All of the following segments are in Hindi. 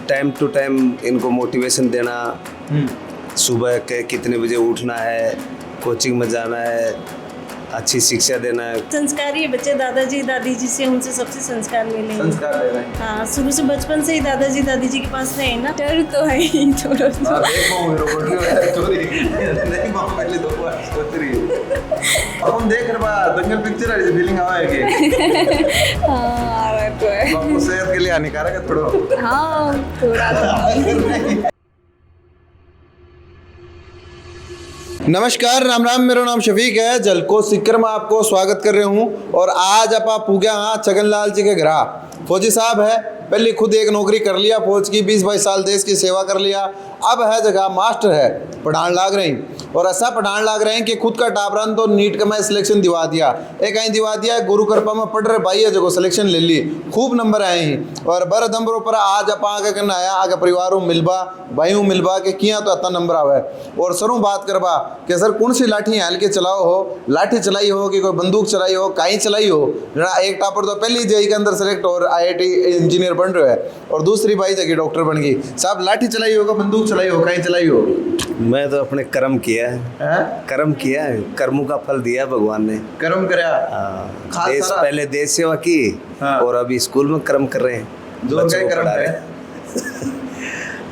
टाइम टू टाइम इनको मोटिवेशन देना, सुबह के कितने बजे उठना है, कोचिंग में जाना है, अच्छी शिक्षा देना है। संस्कारी बच्चे दादाजी दादी जी से, उनसे सबसे संस्कार मिले। संस्कार ले रहे हैं। हाँ, शुरू से बचपन से ही दादाजी दादी जी के पास रहे ना। डर तो है ही थोड़ा सा। देखो मेरे को नहीं मां पहले दो बार सोच रही है। हम देख रहे बा दंगल पिक्चर है, फीलिंग आवा है कि हाँ, आ रहा तो है। आपको सेहत के लिए हानिकारक है थोड़ा। हाँ, थोड़ा सा। नमस्कार, राम राम। मेरा नाम शफीक है। जलको सिक्कर में आपको स्वागत कर रहे हूँ। और आज आप पूग्या हाँ छगनलाल जी के घर। फौजी साहब है, पहले खुद एक नौकरी कर लिया फौज की, 20-22 साल देश की सेवा कर लिया। अब है जगह मास्टर है, पढ़ान लाग रही और ऐसा पढ़ान लाग रहे हैं कि खुद का टापरन तो नीट का मैं सिलेक्शन दिवा दिया, एक आई दिवा दिया, गुरु कृपा में पढ़ रहे भाई है जो सिलेक्शन ले ली, खूब नंबर आए ही। और बर नंबरों पर आज आप आगे करना आया, आगे परिवारों मिलबा भाइयों मिलबा के किया तो इतना नंबर आवे। और सरों बात करबा कि सर कौन सी लाठी हाल के चलाओ हो, लाठी चलाई हो कि कोई बंदूक चलाई हो, काई चलाई हो। एक टापर तो पहली जेई के अंदर सेलेक्ट और IIT इंजीनियर बन रहे है और दूसरी भाई जगह डॉक्टर बन गई। साहब लाठी चलाई होगा, बंदूक चलाई हो, काई चलाई हो? मैं तो अपने कर्म किया है, कर्म किया है, कर्मों का फल दिया भगवान ने। कर्म करया। देश पहले देश सेवा की और अभी स्कूल में कर्म कर रहे हैं। जोर का कर्म है।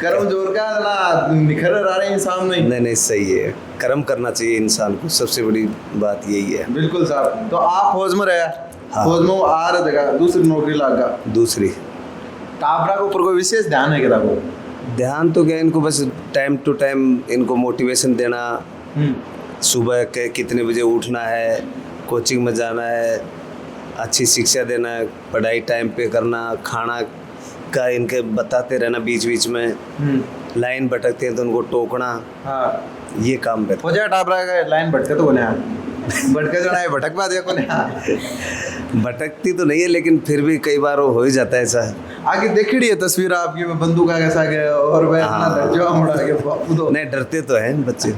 कर्म जोर का ना निखर रहे हैं सामने। नहीं सही है, कर्म करना चाहिए इंसान को, सबसे बड़ी बात यही है। बिल्कुल साहब। तो आप फौज में रहे? हाँ। फौज में आ रहा जगह दूसरी नौकरी लगा। दूसरी टापरा के ऊपर कोई विशेष ध्यान है क्या? ध्यान तो क्या, इनको बस टाइम टू टाइम इनको मोटिवेशन देना, सुबह के कितने बजे उठना है, कोचिंग में जाना है, अच्छी शिक्षा देना है, पढ़ाई टाइम पे करना, खाना का इनके बताते रहना, बीच बीच में लाइन भटकते हैं तो उनको टोकना। हाँ, ये काम करते। हो जाए टापरा का लाइन भटके तो कोने भटके जो है भटक पा दिया कोने। भटकती तो नहीं है लेकिन फिर भी कई बार हो ही जाता है ऐसा। आगे देखी है तस्वीर आपकी में बंदूक आगे सा गया और वह इतना डर जो मुड़ा के तो नहीं, डरते तो हैं बच्चे,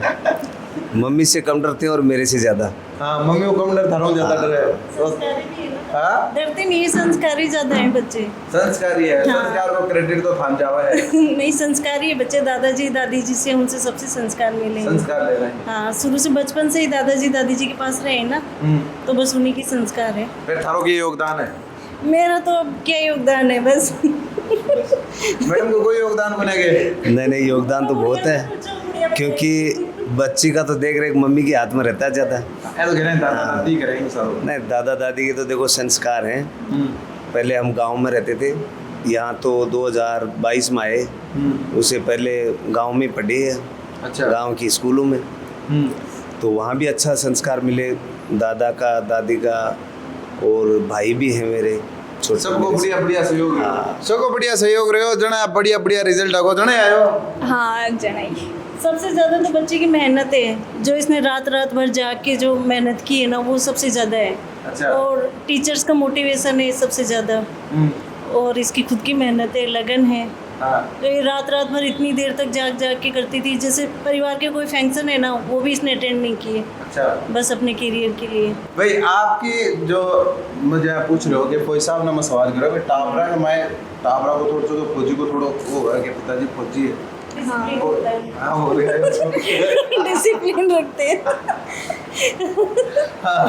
मम्मी से कम डरते हैं और मेरे से ज्यादा। हाँ, मम्मी को कम डर था, ज्यादा डर है। हाँ? डरते नहीं, संस्कारी ज्यादा है बच्चे। संस्कारी है। हाँ। संस्कार को क्रेडिट तो थाम जावा है। नहीं, संस्कारी है बच्चे दादाजी दादी जी से, उनसे सबसे संस्कार मिले। संस्कार ले रहे हैं। हाँ, शुरू से बचपन से ही दादाजी दादी जी के पास रहे ना, तो बस उन्हीं की संस्कार है। फिर थारों की योगदान है? मेरा तो अब क्या योगदान है, बस। मैडम को कोई योगदान बनेगे? नहीं योगदान तो बहुत है, क्योंकि बच्ची का तो देख रहे मम्मी के हाथ में रहता है ज्यादा। दादा दादी करेंगे सब। नहीं, दादा दादी के तो देखो संस्कार हैं। पहले हम गांव में रहते थे, यहाँ तो 2022 में आए, उससे पहले गांव में पढ़े है। अच्छा। गांव की स्कूलों में, तो वहाँ भी अच्छा संस्कार मिले, दादा का दादी का, और भाई भी हैं मेरे छोटे। सबको बढ़िया बढ़िया सहयोग। हाँ। सबको बढ़िया सहयोग रहे हो जना, बढ़िया बढ़िया रिजल्ट आगो जने आयो। हाँ, जनाई सबसे ज्यादा तो बच्चे की मेहनत है, जो इसने रात रात भर जाग के जो मेहनत की है ना, वो सबसे ज्यादा है। अच्छा। और टीचर्स का मोटिवेशन है सबसे ज्यादा, और इसकी खुद की मेहनत है, लगन है। हाँ। तो ये रात रात भर इतनी देर तक जाग जाग के करती थी। जैसे परिवार के कोई फंक्शन है ना, वो भी इसने अटेंड नहीं किए। अच्छा। बस अपने करियर के लिए। भाई आपकी जो मुझे पूछ रहे हो कि कोई साहब ना मैं सवाल करो कि टापरा का मैं टापरा को थोड़ा सा फौजी को थोड़ा वो है कि पिताजी फौजी है। हाँ, हाँ हो गया है। डिसिप्लिन रखते हैं। हाँ,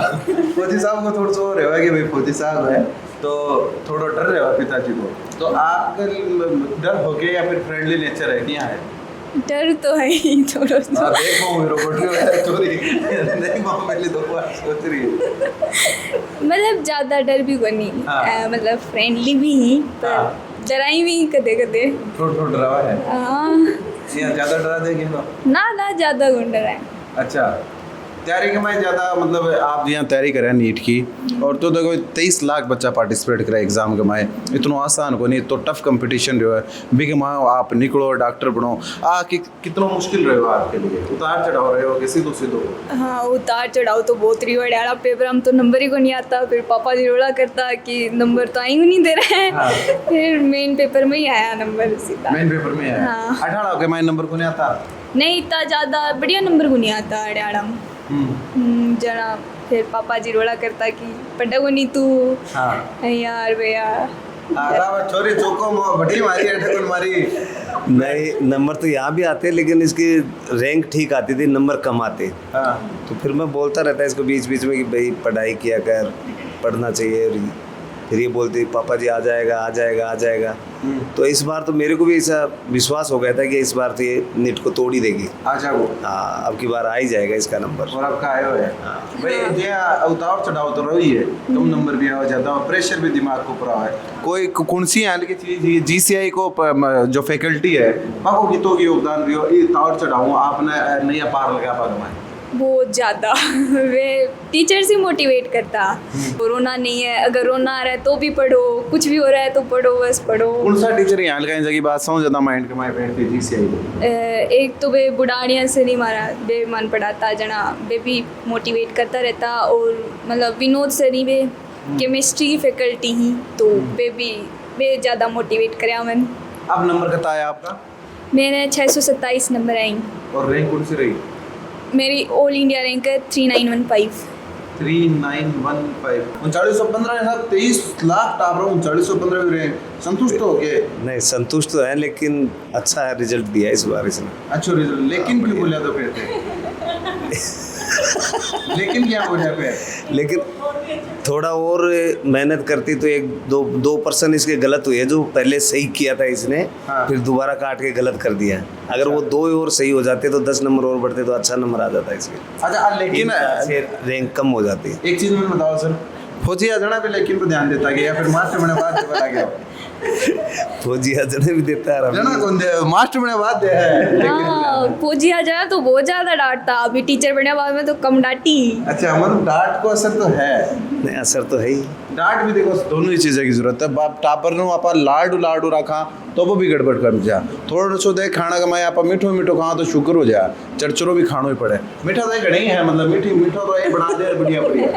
फौजी साहब को थोड़ा सा हो रहा है कि भाई फौजी साहब है तो थोड़ा डर रहे हो पिताजी को, तो आपका डर हो गया या फिर फ्रेंडली नेचर है क्या है? डर तो है ही थोड़ा सा। देखो मेरे को चोरी नहीं मां पहले दो बार सोच रही है। मतलब ज़्यादा डर भी को नहीं। हाँ। मतलब फ्रेंडली भी ही, पर हाँ। डराई भी कदे कदे। थोड़ा डरावा है। हाँ, यहाँ ज्यादा डरा देगी तो? ना ज़्यादा कौन डराए। अच्छा, तैयारी के मैं ज़्यादा मतलब आप यहाँ तैयारी करें नीट की, और तो देखो 23 लाख बच्चा पार्टिसिपेट करे एग्जाम के माए, इतना आसान को नहीं, तो टफ कंपटीशन रहो है भी कि माँ आप निकलो डॉक्टर बनो कितना मुश्किल रहे हो आपके लिए, उतार चढ़ाव रहे हो कि सीधो सीधो? हाँ, उतार चढ़ाव तो बहुत रही है। पेपर हम तो नंबर ही को नहीं आता, फिर पापा जी रोड़ा करता कि नंबर तो आई नहीं दे रहे हैं। हाँ। फिर मेन पेपर में ही आया नंबर सीधा। मेन पेपर में है। हाँ। 18 के माए नंबर को नहीं आता? नहीं, इतना ज़्यादा बढ़िया नंबर को नहीं आता अड़ाड़ा में। जना फिर पापा जी रोड़ा करता कि पढ़ा को नहीं तू। हाँ। यार भैया छोरी चौको बड़ी मारी अटकन मारी। नहीं, नंबर तो यहाँ भी आते हैं लेकिन इसकी रैंक ठीक आती थी, नंबर कम आते। हाँ तो फिर मैं बोलता रहता इसको बीच बीच में कि भाई पढ़ाई किया कर, पढ़ना चाहिए। और फिर ये बोलती पापा जी आ जाएगा आ जाएगा आ जाएगा। तो इस बार तो मेरे को भी ऐसा विश्वास हो गया था कि इस बार तो ये नीट को तोड़ ही देगी। अच्छा वो हाँ, अब की बार आ ही जाएगा इसका नंबर। और आपका आयो है भाई, ये उतार चढ़ाव तो रही है, कम नंबर भी आ जाता है, प्रेशर भी दिमाग को पूरा है। कोई कौन सी हाल की चीज जीसीआई को जो फैकल्टी है पाको गीतों की योगदान भी हो, ये उतार चढ़ाव आपने नया पार लगा पा है बहुत ज़्यादा वे टीचर्स ही मोटिवेट करता। रोना नहीं है, अगर रोना आ रहा है तो भी पढ़ो, कुछ भी हो रहा है तो पढ़ो, बस पढ़ो। कौन सा टीचर यहाँ लगाई जगह बात समझ ज्यादा माइंड के माय बैठती जीसीआई को? एक तो वे बुढ़ाड़िया से नहीं मारा, वे मन पढ़ाता जना, वे भी मोटिवेट करता रहता। और मतलब विनोद सर ही वे केमिस्ट्री की फैकल्टी ही, तो वे ज़्यादा मोटिवेट कराया मैंने। अब नंबर कितना आया आपका? मैंने 627 नंबर आई। और रैंक कौन सी रही? मेरी ऑल इंडिया रैंक है 3915। 3915 3915 साहब 23 लाख टॉप रहा हूँ, 3915 भी रैंक। संतुष्ट हो के? नहीं, संतुष्ट तो है लेकिन अच्छा रिजल्ट दिया इस बार इसने। अच्छा रिजल्ट, लेकिन क्यों बोला तो फिर लेकिन क्या बोला फिर? लेकिन थोड़ा और मेहनत करती तो 1-2% इसके गलत हुए, जो पहले सही किया था इसने। हाँ। फिर दोबारा काट के गलत कर दिया। अगर वो 2 और सही हो जाते तो 10 नंबर और बढ़ते तो अच्छा नंबर आ जाता इसके। अच्छा लेकिन रैंक कम हो जाती है। एक चीज मैं बताओ सर, फौजी अजना पे लेकिन पे ध्यान देता गया, फिर मास्टर मैंने बात से बता गया फौजी अजने भी देता है जना कौन दे मास्टर मैंने बात दे है। हाँ, फौजी आ जाए तो बहुत ज़्यादा डांटता, अभी टीचर बनने बाद में तो कम डांटी। अच्छा मतलब डांट को असर तो है? नहीं, असर तो है ही। डांट भी देखो दोनों ही चीज़ें की जरूरत है। बाप टापर नो आपा लाडू रखा तो वो भी गड़बड़ कर जा, थोड़ा सो दे खाना कमाए आप मीठो खाओ तो शुक्र हो जा, चरचरो भी खानो ही पड़े। मीठा तो एक नहीं है, मतलब मीठो तो ये बना दे बढ़िया बढ़िया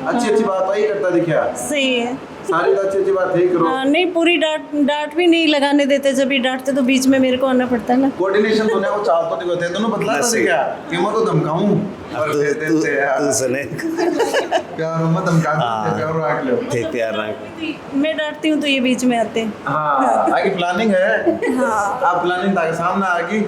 अच्छी बात वही करता दिखा। सही है, सारी अच्छी बात है करो। हाँ, नहीं पूरी डांट भी नहीं लगाने देते, जब भी डांटते तो बीच में मेरे को आना पड़ता है ना। कोऑर्डिनेशन तो नहीं, वो चाल तो दिखते दोनों बदला तो क्या कि मैं तो धमकाऊं और तू सुने प्यार मत धमका प्यार रख लो थे प्यार रख। मैं डांटती हूँ तो ये बीच में आते हैं। हाँ आगे प्लानिंग है। हाँ, आप प्लानिंग ताकि सामने आगे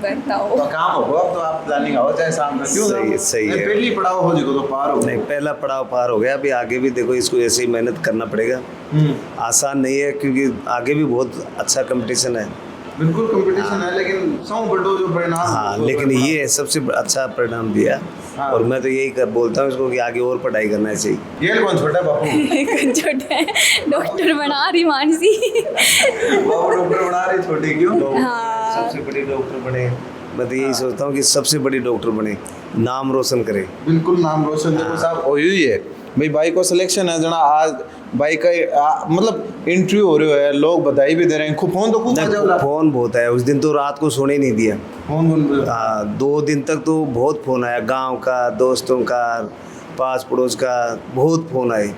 बताओ तो काम हो, अब तो आप प्लानिंग हो चाहे सामने क्यों सही है, सही है। पहली पड़ाव हो जिको तो पार हो। नहीं, पहला पड़ाव पार हो गया, अभी आगे भी देखो इसको ऐसे ही मेहनत करना पड़ेगा। आसान नहीं है क्योंकि आगे भी बहुत अच्छा कंपटीशन है। बिल्कुल कंपटीशन है, लेकिन सौ बड़ो जो परिणाम हाँ, लेकिन ये सबसे अच्छा परिणाम दिया। हाँ। और मैं तो यही बोलता हूँ इसको कि आगे और पढ़ाई करना चाहिए। ये कौन छोटा बापू? छोटा है, डॉक्टर बना रही मानसी। बापू डॉक्टर बना रही छोटी क्यों? हाँ, सबसे बड़ी डॉक्टर बने। मैं तो यही सोचता हूँ कि सबसे बड़ी डॉक्टर बने, नाम रोशन करे। बिल्कुल नाम रोशन देखो साहब हो ही है भाई। भाई को सिलेक्शन है जना आज भाई का मतलब इंटरव्यू हो रहा है, लोग बधाई भी दे रहे हैं। खूब फोन तो खूब बजा फोन बहुत है, उस दिन तो रात को सोने नहीं दिया। फोन हाँ, 2 दिन तक तो बहुत फोन आया, गांव का, दोस्तों का, पास पड़ोस का बहुत फोन आए,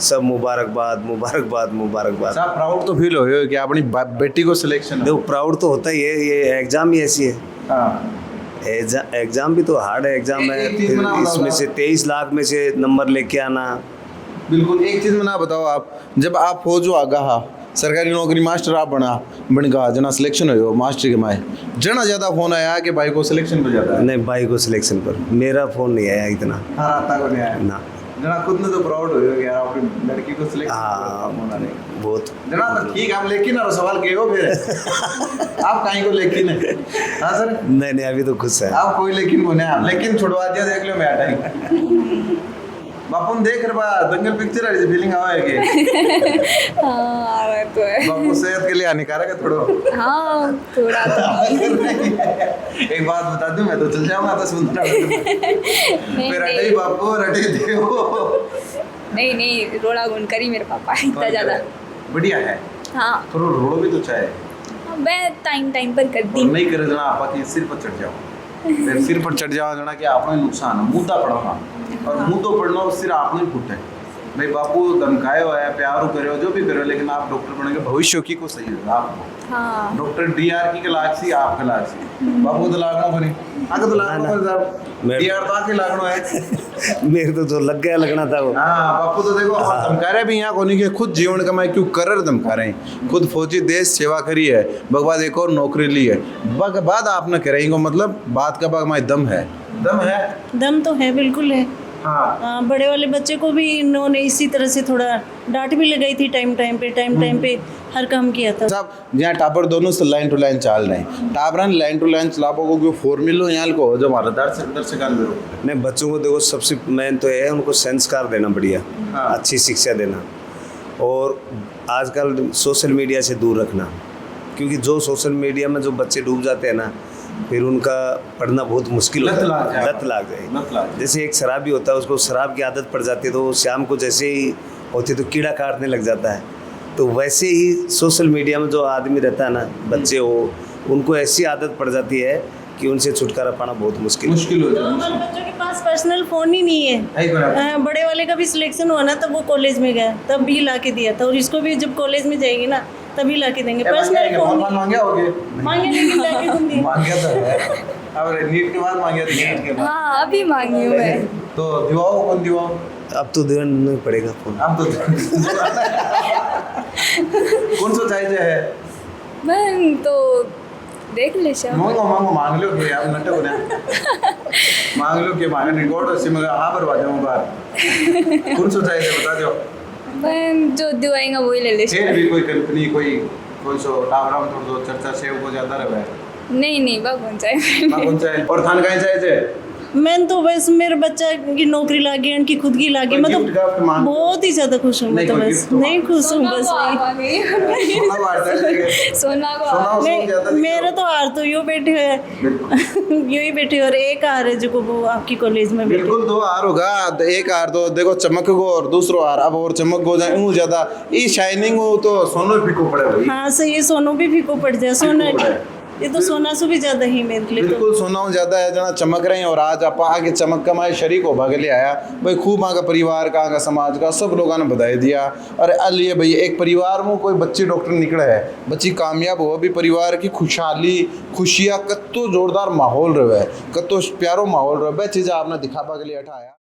सब मुबारकबाद मुबारकबाद मुबारकबाद। साहब प्राउड तो फील हो रही हो कि अपनी बेटी को सिलेक्शन? देखो प्राउड तो होता ही है, ये एग्जाम ही ऐसी है। हाँ एग्जाम भी तो हार्ड है एग्जाम है। एक चीज़ फिर बना इसमें से 23 लाख में से नंबर लेके आना। बिल्कुल एक चीज़ में ना बताओ, आप जब आप हो जो आगा सरकारी नौकरी मास्टर आप बन गा जना सिलेक्शन हो मास्टर के माए जना ज़्यादा फोन आया कि भाई को सिलेक्शन पर जाता है? नहीं, भाई को सिलेक्शन पर मेरा फोन नहीं आया इतना। हाँ राता को नहीं आया ना, जना खुद ने तो प्राउड हो गया यार अपनी लड़की को सिलेक्शन। हाँ, होना नहीं बहुत। जना तो ठीक आप लेकिन और सवाल के हो फिर आप कहीं को लेकिन है? हाँ सर नहीं, अभी तो खुश है। आप कोई लेकिन को नहीं, आप लेकिन छुड़वा दिया देख लो मैं हटाई बापू देख रहे बा दंगल पिक्चर है फीलिंग आवेगी। हाँ तो है। बापू सेहत के लिए हानिकारक है थोड़ा। हाँ थोड़ा तो। एक बात बता दूं, मैं तो चल जाऊंगा 10-15 फिर हटे बापू हटे देखो। नहीं रोड़ा गुण करी मेरे पापा इतना ज़्यादा। बढ़िया है। हाँ, थोड़ा रोड़ो भी तो चाहे, मैं टाइम पर कर दी। नहीं करे जना आपा की सिर पर चढ़ जाओ, फिर सिर पर चढ़ जाओ जना कि आपने नुकसान है मुद्दा पड़ना और मुद्दो पड़ना सिर आपने फूटे भाई बापू धमकायो है, प्यार करो, जो भी करो, लेकिन आप डॉक्टर बनेंगे, भविष्य की को सही है आपको। हाँ डॉक्टर डीआर की लाग सी, आपके लाग सी, बापू तो लागनो बनी, आगे तो लागनो पर साहब, डीआर तो आके लागनो है। मेरे तो जो लग गया लगना था वो। हाँ बापू तो देखो धमका रहे भी यहाँ कोनी के, खुद जीवन कमाए क्यों कर धमका रहे हैं, खुद फौजी देश सेवा करी है, बगबाद एक और नौकरी ली है, बाद आपने करेंगे, मतलब बात का बाग में दम है, दम है, दम तो है, बिल्कुल है। हाँ बड़े वाले बच्चे को भी इन्होंने इसी तरह से थोड़ा डांट भी लगाई थी, टाइम पे हर काम किया था। साहब यहाँ टापर दोनों से लाइन टू लाइन चाल रहे हैं, टापरन लाइन टू लाइन चलापो को क्यों फॉर्मूलो यहाँ को जो हमारा दर्शकान में नहीं, बच्चों को देखो सबसे मेन तो है उनको संस्कार देना बढ़िया, हाँ। अच्छी शिक्षा देना, और आजकल सोशल मीडिया से दूर रखना, क्योंकि जो सोशल मीडिया में जो बच्चे डूब जाते हैं ना, फिर उनका पढ़ना बहुत मुश्किल होता है, लत लाग जाए। जैसे एक शराबी होता है, उसको शराब की आदत पड़ जाती है, तो वो शाम को जैसे ही होती तो कीड़ा काटने लग जाता है। तो वैसे ही सोशल मीडिया में जो आदमी रहता है ना, बच्चे हो, उनको ऐसी आदत पड़ जाती है कि उनसे छुटकारा पाना बहुत मुश्किल हो हमारे बच्चों के पास पर्सनल फोन ही नहीं है। बड़े वाले का भी सिलेक्शन हुआ ना, तब वो कॉलेज में गया, तब भी ला के दिया था, और इसको भी जब कॉलेज में जाएगी ना तभी ला के देंगे। पर्सनल फोन मांगे लेकिन ला के दूंगी। मांगे तो है, अब नीट के बाद मांगे, नीट के बाद हाँ अभी मांगी हूँ मैं। तो दिवाओ कौन दिवाओ, अब तो देना नहीं पड़ेगा फोन। अब तो कौन सा चाहिए है, मैं तो देख ले शायद। मांगो मांग लो कि आप नटे हो मांग लो कि मांगे रिकॉर्ड उसी में हाँ बर्बाद जाऊँ बार, कौन सा चाहिए बता दो, मैं जो दिवाएंगा वही ले ले। फिर भी कोई कंपनी कोई सो टावरा में थोड़ा चर्चा सेव को ज्यादा रहा है। नहीं बागवान चाहिए। कौन चाहिए और थान कहीं चाहिए, मैं तो बस मेरे बच्चा की नौकरी लागी, उनकी खुद की लागी, मैं तो बहुत ही ज्यादा खुश हूँ। मैं तो बस नहीं खुश हूँ, बस मेरा तो हार तो यूँ बैठे हुए यूँ ही बैठे, और एक हार है जो वो आपकी कॉलेज में बैठे। बिल्कुल 2 हार होगा, एक हार तो देखो चमक को, और दूसरो हार अब और चमक हो जाए ऊँ ज्यादा, ये शाइनिंग हो तो सोनो फीको पड़े भाई। हाँ सही है, सोनो भी फीको पड़ जाए, सोना ये तो सोना से भी ज्यादा ही मेरे लिए। बिल्कुल सोना ज्यादा है जना चमक रहे हैं, और आज आप आगे चमक कमाए शरीक हो भाग ले आया भाई, खूब आगा परिवार का आगा समाज का सब लोगों ने बधाई दिया। अरे अलिए भाई एक परिवार में कोई बच्ची डॉक्टर निकले है, बच्ची कामयाब हो, भी परिवार की खुशहाली खुशियाँ कत्तो जोरदार माहौल रहे, कत्तो प्यारो माहौल रहे, चीज़ आपने दिखा भाग लिए हटाया।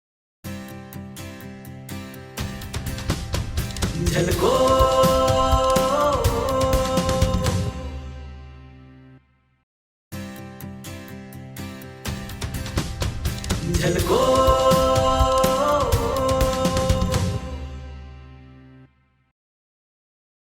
झलको